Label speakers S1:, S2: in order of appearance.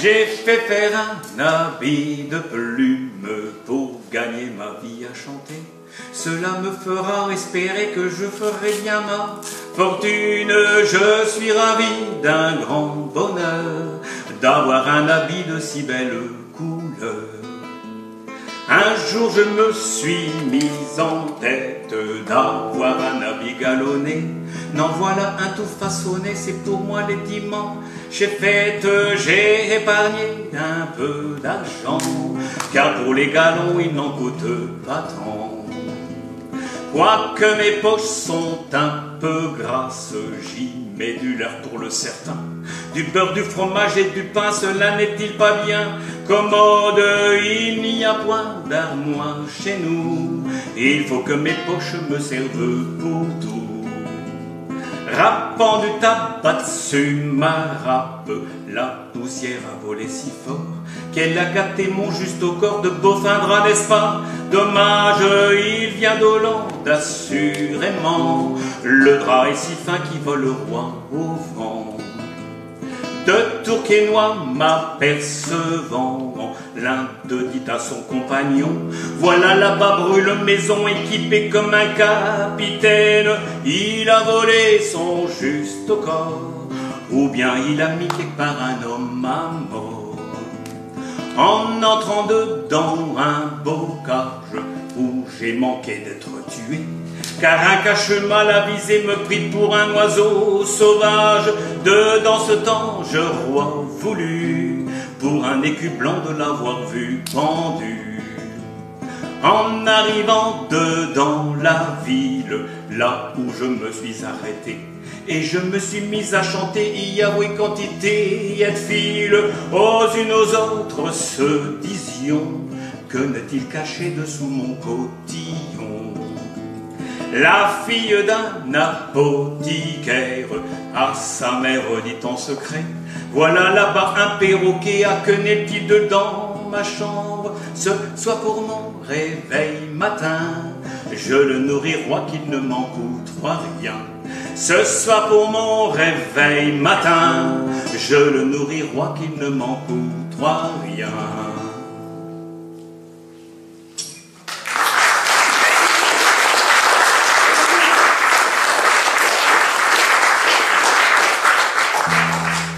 S1: J'ai fait faire un habit de plume pour gagner ma vie à chanter. Cela me fera espérer que je ferai bien ma fortune. Je suis ravi d'un grand bonheur d'avoir un habit de si belle couleur. Un jour je me suis mis en tête d'avoir un habit galonné. N'en voilà un tout façonné, c'est pour moi les dimanches fêtes. J'ai épargné un peu d'argent, car pour les galons il n'en coûte pas tant. Quoique mes poches sont un peu grasses, j'y mets du lard pour le certain, du beurre, du fromage et du pain. Cela n'est-il pas bien commode? Il n'y a point d'armoire chez nous, il faut que mes poches me servent pour tout. Rappant du tabac dessus ma râpe, la poussière a volé si fort qu'elle a gâté mon juste au corps de beau fin drap, n'est-ce pas? Dommage, il vient d'Hollande, assurément. Le drap est si fin qu'il vole le roi au vent. De Tourquenois m'apercevant, l'un d'eux dit à son compagnon: voilà là-bas brûle maison équipée comme un capitaine. Il a volé son juste au corps, ou bien il a mis quelque part un homme à mort. En entrant dedans un bocage où j'ai manqué d'être tué, car un cache mal avisé me prit pour un oiseau sauvage. Dedans ce temps je roi voulu, pour un écu blanc de l'avoir vu pendu. En arrivant dedans la ville, là où je me suis arrêté, et je me suis mis à chanter Yahweh quantité et de fil. Aux unes aux autres se disions: que n'est-il caché dessous mon cotillon? La fille d'un apothicaire à sa mère dit en secret: voilà là-bas un perroquet, à que n'est-il dedans ma chambre? Ce soit pour mon réveil matin, je le nourris roi qu'il ne m'en coûtera rien. Ce soit pour mon réveil matin, je le nourris roi qu'il ne m'en coûtera rien.